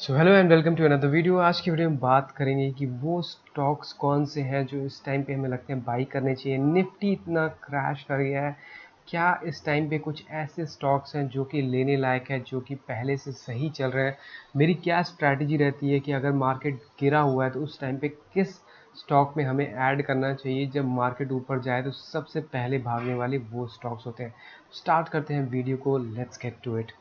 So hello and welcome to another video. आज की video में बात करेंगे कि वो स्टॉक्स कौन से हैं जो इस टाइम पे हमें लगते हैं बाई करने चाहिए। निफ्टी इतना क्रैश कर गया है, क्या इस टाइम पे कुछ ऐसे स्टॉक्स हैं जो कि लेने लायक है, जो कि पहले से सही चल रहे हैं। मेरी क्या स्ट्रैटेजी रहती है कि अगर मार्केट गिरा हुआ है तो उस टाइम पे किस स्टॉक में हमें ऐड करना चाहिए। जब मार्केट ऊपर जाए तो सबसे पहले भागने वाले वो स्टॉक्स होते हैं। स्टार्ट करते हैं वीडियो को, let's get to it.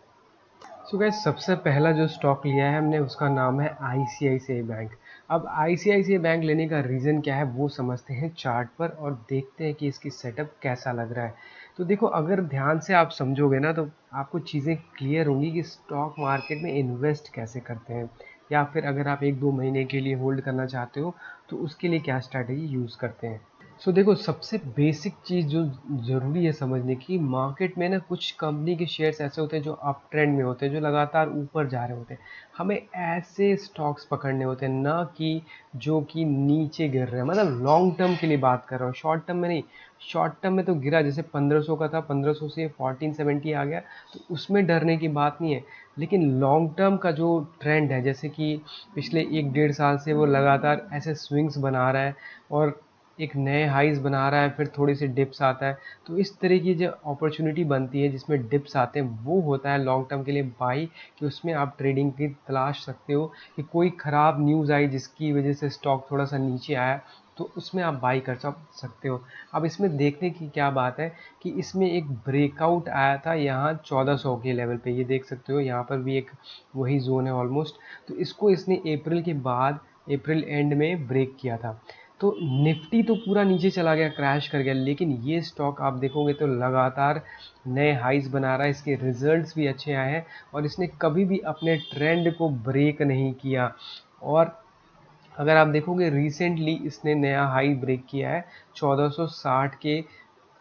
So guys, सबसे पहला जो स्टॉक लिया है हमने उसका नाम है आईसीआईसीआई बैंक। अब आईसीआईसीआई बैंक लेने का रीज़न क्या है वो समझते हैं चार्ट पर और देखते हैं कि इसकी सेटअप कैसा लग रहा है। तो देखो, अगर ध्यान से आप समझोगे ना तो आपको चीज़ें क्लियर होंगी कि स्टॉक मार्केट में इन्वेस्ट कैसे करते हैं, या फिर अगर आप 1-2 महीने के लिए होल्ड करना चाहते हो तो उसके लिए क्या स्ट्रैटेजी यूज़ करते हैं। देखो, सबसे बेसिक चीज़ जो ज़रूरी है समझने की, मार्केट में ना कुछ कंपनी के शेयर्स ऐसे होते हैं जो अप ट्रेंड में होते हैं, जो लगातार ऊपर जा रहे होते हैं। हमें ऐसे स्टॉक्स पकड़ने होते हैं, ना कि जो कि नीचे गिर रहे हैं। मतलब लॉन्ग टर्म के लिए बात कर रहा हूँ, शॉर्ट टर्म में नहीं। शॉर्ट टर्म में तो गिरा, जैसे 1500 का था, 1500 से 1470 आ गया, तो उसमें डरने की बात नहीं है। लेकिन लॉन्ग टर्म का जो ट्रेंड है, जैसे कि पिछले 1-1.5 साल से वो लगातार ऐसे स्विंग्स बना रहा है और एक नए हाइज बना रहा है, फिर थोड़ी सी डिप्स आता है। तो इस तरह की जो अपॉर्चुनिटी बनती है जिसमें डिप्स आते हैं, वो होता है लॉन्ग टर्म के लिए बाई, कि उसमें आप ट्रेडिंग की तलाश सकते हो कि कोई ख़राब न्यूज़ आई जिसकी वजह से स्टॉक थोड़ा सा नीचे आया, तो उसमें आप बाई कर सकते हो। अब इसमें देखने की क्या बात है कि इसमें एक ब्रेकआउट आया था यहाँ 1400 के लेवल पे, ये देख सकते हो, यहाँ पर भी एक वही जोन है ऑलमोस्ट। तो इसको इसने अप्रैल के बाद, अप्रैल एंड में ब्रेक किया था। तो निफ्टी तो पूरा नीचे चला गया, क्रैश कर गया, लेकिन ये स्टॉक आप देखोगे तो लगातार नए हाइज बना रहा है, इसके रिजल्ट्स भी अच्छे आए हैं और इसने कभी भी अपने ट्रेंड को ब्रेक नहीं किया। और अगर आप देखोगे रिसेंटली इसने नया हाई ब्रेक किया है, 1460 के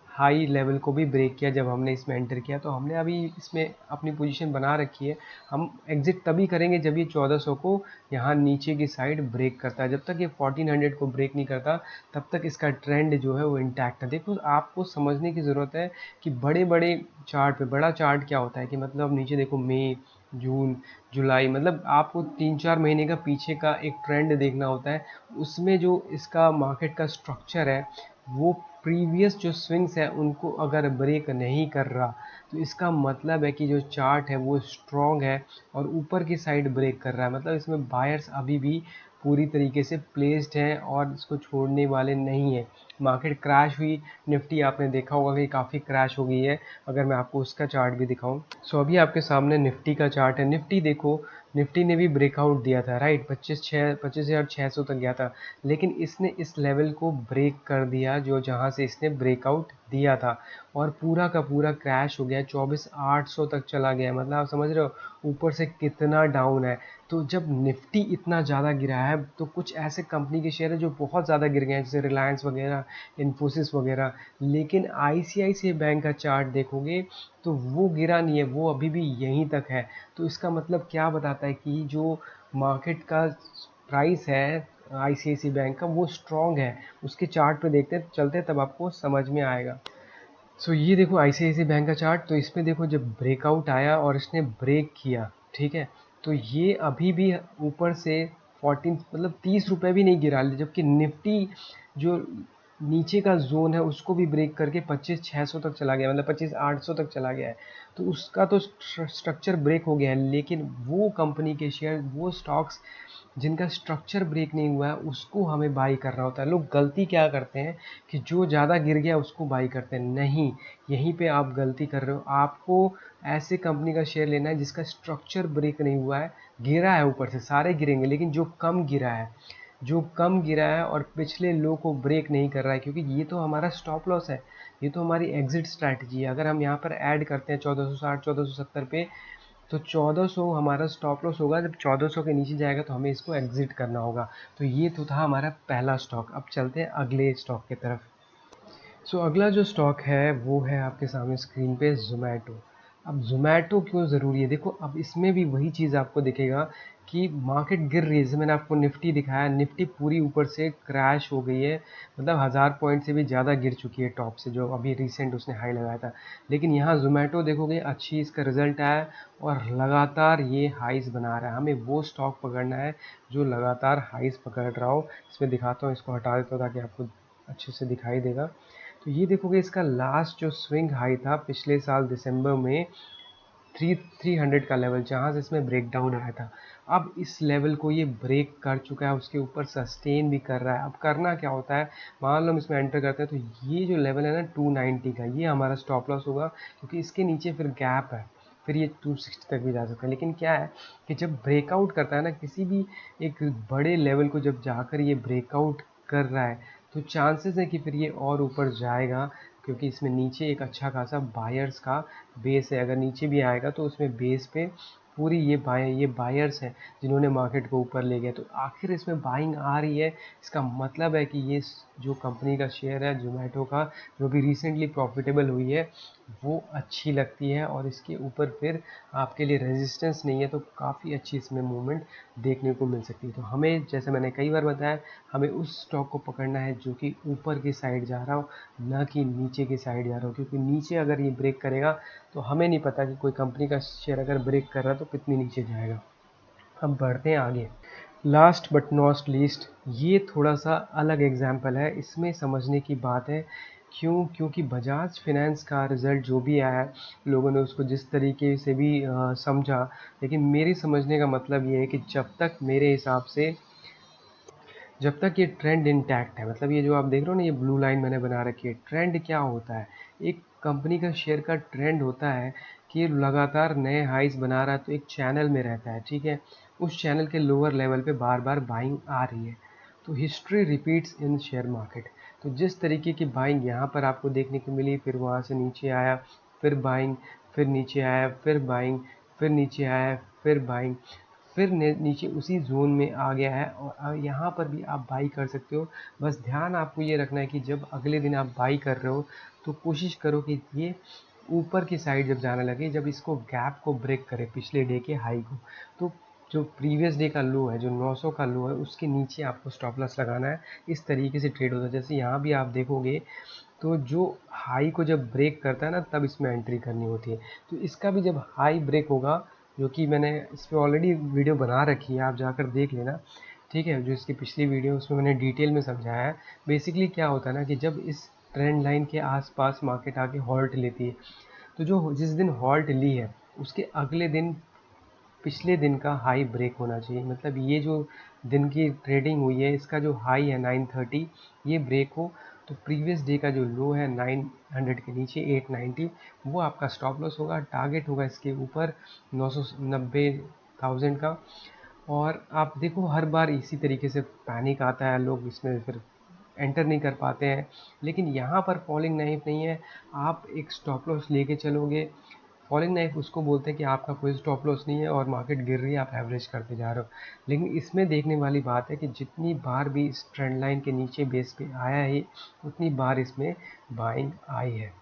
हाई लेवल को भी ब्रेक किया। जब हमने इसमें एंटर किया तो हमने अभी इसमें अपनी पोजीशन बना रखी है। हम एग्जिट तभी करेंगे जब ये 1400 को यहाँ नीचे की साइड ब्रेक करता है। जब तक ये 1400 को ब्रेक नहीं करता तब तक इसका ट्रेंड जो है वो इंटैक्ट है। देखो, आपको समझने की ज़रूरत है कि बड़े बड़े चार्ट पे, बड़ा चार्ट क्या होता है कि मतलब नीचे देखो, मई, जून, जुलाई, मतलब आपको 3-4 महीने का पीछे का एक ट्रेंड देखना होता है। उसमें जो इसका मार्केट का स्ट्रक्चर है, वो प्रीवियस जो स्विंग्स है उनको अगर ब्रेक नहीं कर रहा तो इसका मतलब है कि जो चार्ट है वो स्ट्रॉन्ग है और ऊपर की साइड ब्रेक कर रहा है। मतलब इसमें बायर्स अभी भी पूरी तरीके से प्लेस्ड हैं और इसको छोड़ने वाले नहीं है। मार्केट क्रैश हुई, निफ्टी आपने देखा होगा कि काफ़ी क्रैश हो गई है। अगर मैं आपको उसका चार्ट भी दिखाऊं, अभी आपके सामने निफ्टी का चार्ट है। निफ्टी देखो, निफ्टी ने भी ब्रेकआउट दिया था, राइट, 25,600 तक गया था, लेकिन इसने इस लेवल को ब्रेक कर दिया जो जहां से इसने ब्रेकआउट दिया था, और पूरा का पूरा क्रैश हो गया, 24,800 तक चला गया। मतलब आप समझ रहे हो ऊपर से कितना डाउन है। तो जब निफ्टी इतना ज़्यादा गिरा है तो कुछ ऐसे कंपनी के शेयर है जो बहुत ज़्यादा गिर गए हैं, जैसे रिलायंस वगैरह, इन्फोसिस वगैरह। लेकिन आईसीआईसीआई बैंक का चार्ट देखोगे तो वो गिरा नहीं है, वो अभी भी यहीं तक है। तो इसका मतलब क्या बताता है कि जो मार्केट का प्राइस है आईसीआईसीआई बैंक का, वो स्ट्रॉन्ग है। उसके चार्ट पे देखते हैं, चलते हैं, तब आपको समझ में आएगा। ये देखो आईसीआईसीआई बैंक का चार्ट, तो इसमें देखो जब ब्रेकआउट आया और इसने ब्रेक किया, ठीक है, तो ये अभी भी ऊपर से 14, मतलब 30 रुपये भी नहीं गिरा, जबकि निफ्टी जो नीचे का जोन है उसको भी ब्रेक करके 25,600 तक चला गया, मतलब 25,800 तक चला गया है। तो उसका तो स्ट्रक्चर ब्रेक हो गया है, लेकिन वो कंपनी के शेयर, वो स्टॉक्स जिनका स्ट्रक्चर ब्रेक नहीं हुआ है, उसको हमें बाई करना होता है। लोग गलती क्या करते हैं कि जो ज़्यादा गिर गया उसको बाई करते हैं, नहीं, यहीं पे आप गलती कर रहे हो। आपको ऐसे कंपनी का शेयर लेना है जिसका स्ट्रक्चर ब्रेक नहीं हुआ है, गिरा है, ऊपर से सारे गिरेंगे, लेकिन जो कम गिरा है, जो कम गिरा है और पिछले लो को ब्रेक नहीं कर रहा है, क्योंकि ये तो हमारा स्टॉप लॉस है, ये तो हमारी एग्जिट स्ट्रैटेजी है। अगर हम यहाँ पर ऐड करते हैं 1460, 1470 पे, तो 1400 हमारा स्टॉप लॉस होगा। जब 1400 के नीचे जाएगा तो हमें इसको एग्जिट करना होगा। तो ये तो था हमारा पहला स्टॉक। अब चलते हैं अगले स्टॉक की तरफ। अगला जो स्टॉक है वो है आपके सामने स्क्रीन पे, जोमेटो। अब जोमेटो क्यों ज़रूरी है, देखो अब इसमें भी वही चीज़ आपको दिखेगा कि मार्केट गिर रही है। जैसे मैंने आपको निफ्टी दिखाया, निफ्टी पूरी ऊपर से क्रैश हो गई है, मतलब 1000 पॉइंट से भी ज़्यादा गिर चुकी है टॉप से, जो अभी रिसेंट उसने हाई लगाया था। लेकिन यहाँ जोमेटो देखोगे अच्छी इसका रिजल्ट आया और लगातार ये हाइस बना रहा है। हमें वो स्टॉक पकड़ना है जो लगातार हाइस पकड़ रहा हो। इसमें दिखाता हूँ, इसको हटा देता हूँ ताकि आपको अच्छे से दिखाई देगा। तो ये देखोगे इसका लास्ट जो स्विंग हाई था पिछले साल दिसंबर में 300 का लेवल, जहाँ से इसमें ब्रेक डाउन आया था। अब इस लेवल को ये ब्रेक कर चुका है, उसके ऊपर सस्टेन भी कर रहा है। अब करना क्या होता है, मान लो हम इसमें एंटर करते हैं तो ये जो लेवल है ना 290 का, ये हमारा स्टॉप लॉस होगा, क्योंकि इसके नीचे फिर गैप है, फिर ये 260 तक भी जा सकता है। लेकिन क्या है कि जब ब्रेकआउट करता है ना किसी भी एक बड़े लेवल को, जब जाकर ये ब्रेकआउट कर रहा है, तो चांसेस है कि फिर ये और ऊपर जाएगा, क्योंकि इसमें नीचे एक अच्छा खासा बायर्स का बेस है। अगर नीचे भी आएगा तो उसमें बेस पे पूरी ये बायर्स हैं जिन्होंने मार्केट को ऊपर ले गया। तो आखिर इसमें बाइंग आ रही है, इसका मतलब है कि ये जो कंपनी का शेयर है जोमेटो का, जो भी रिसेंटली प्रॉफिटेबल हुई है, वो अच्छी लगती है और इसके ऊपर फिर आपके लिए रेजिस्टेंस नहीं है, तो काफ़ी अच्छी इसमें मूवमेंट देखने को मिल सकती है। तो हमें, जैसे मैंने कई बार बताया, हमें उस स्टॉक को पकड़ना है जो कि ऊपर की साइड जा रहा हो, ना कि नीचे की साइड जा रहा हो। क्योंकि नीचे अगर ये ब्रेक करेगा तो हमें नहीं पता कि कोई कंपनी का शेयर अगर ब्रेक कर रहा है तो कितनी नीचे जाएगा। हम बढ़ते हैं आगे। लास्ट बट नॉट लीस्ट, ये थोड़ा सा अलग एग्जाम्पल है। इसमें समझने की बात है, क्योंकि बजाज फाइनेंस का रिज़ल्ट जो भी आया, लोगों ने उसको जिस तरीके से भी समझा, लेकिन मेरी समझने का मतलब ये है कि जब तक, मेरे हिसाब से, जब तक ये ट्रेंड इंटैक्ट है, मतलब ये जो आप देख रहे हो ना, ये ब्लू लाइन मैंने बना रखी है। ट्रेंड क्या होता है, एक कंपनी का शेयर का ट्रेंड होता है कि लगातार नए हाइस बना रहा है, तो एक चैनल में रहता है, ठीक है। उस चैनल के लोअर लेवल पे बार बार बाइंग आ रही है। तो हिस्ट्री रिपीट्स इन शेयर मार्केट। तो जिस तरीके की बाइंग यहाँ पर आपको देखने को मिली, फिर वहाँ से नीचे आया, फिर बाइंग, फिर नीचे आया, फिर बाइंग, फिर नीचे आया, फिर बाइंग, फिर नीचे उसी जोन में आ गया है। और यहाँ पर भी आप बाई कर सकते हो। बस ध्यान आपको ये रखना है कि जब अगले दिन आप बाई कर रहे हो तो कोशिश करो कि ये ऊपर की साइड जब जाने लगे, जब इसको गैप को ब्रेक करे पिछले डे के हाई को, तो जो प्रीवियस डे का लो है, जो 900 का लो है, उसके नीचे आपको स्टॉप लॉस लगाना है। इस तरीके से ट्रेड होता है। जैसे यहाँ भी आप देखोगे तो जो हाई को जब ब्रेक करता है ना, तब इसमें एंट्री करनी होती है। तो इसका भी जब हाई ब्रेक होगा, जो कि मैंने इस पर ऑलरेडी वीडियो बना रखी है, आप जाकर देख लेना, ठीक है। जो इसकी पिछली वीडियो, उसमें मैंने डिटेल में समझाया है। बेसिकली क्या होता है ना कि जब इस ट्रेंड लाइन के आसपास मार्केट आके हॉल्ट लेती है, तो जो जिस दिन हॉल्ट ली है उसके अगले दिन पिछले दिन का हाई ब्रेक होना चाहिए। मतलब ये जो दिन की ट्रेडिंग हुई है, इसका जो हाई है 930, ये ब्रेक हो, तो प्रीवियस डे का जो लो है 900 के नीचे 890, वो आपका स्टॉप लॉस होगा। टारगेट होगा इसके ऊपर 990,000 का। और आप देखो, हर बार इसी तरीके से पैनिक आता है, लोग इसमें फिर एंटर नहीं कर पाते हैं। लेकिन यहाँ पर फॉलिंग नाइफ नहीं है, आप एक स्टॉप लॉस लेके चलोगे। फॉलिंग नाइफ उसको बोलते हैं कि आपका कोई स्टॉप लॉस नहीं है और मार्केट गिर रही है, आप एवरेज करते जा रहे हो। लेकिन इसमें देखने वाली बात है कि जितनी बार भी इस ट्रेंड लाइन के नीचे बेस पे आया है, उतनी बार इसमें बाइंग आई है।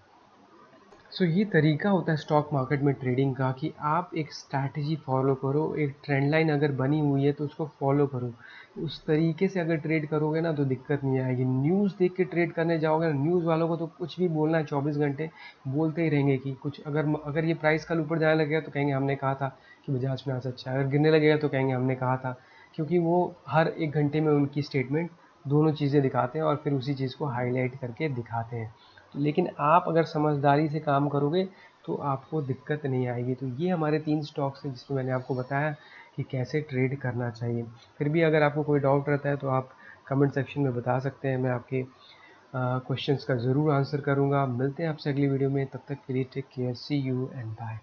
सो ये तरीका होता है स्टॉक मार्केट में ट्रेडिंग का, कि आप एक स्ट्रैटेजी फॉलो करो। एक ट्रेंड लाइन अगर बनी हुई है तो उसको फॉलो करो। उस तरीके से अगर ट्रेड करोगे ना तो दिक्कत नहीं आएगी। न्यूज़ देख के ट्रेड करने जाओगे ना, न्यूज़ वालों को तो कुछ भी बोलना है, 24 घंटे बोलते ही रहेंगे कि कुछ, अगर ये प्राइस कल ऊपर जाने लगेगा तो कहेंगे हमने कहा था कि बजाज फाइनेंस अच्छा है, अगर गिरने लगेगा तो कहेंगे हमने कहा था। क्योंकि वो हर एक घंटे में उनकी स्टेटमेंट दोनों चीज़ें दिखाते हैं और फिर उसी चीज़ को हाईलाइट करके दिखाते हैं। लेकिन आप अगर समझदारी से काम करोगे तो आपको दिक्कत नहीं आएगी। तो ये हमारे 3 स्टॉक्स हैं जिसमें मैंने आपको बताया कि कैसे ट्रेड करना चाहिए। फिर भी अगर आपको कोई डाउट रहता है तो आप कमेंट सेक्शन में बता सकते हैं, मैं आपके क्वेश्चंस का ज़रूर आंसर करूँगा। मिलते हैं आपसे अगली वीडियो में, तब तक के लिए take care, see you and bye.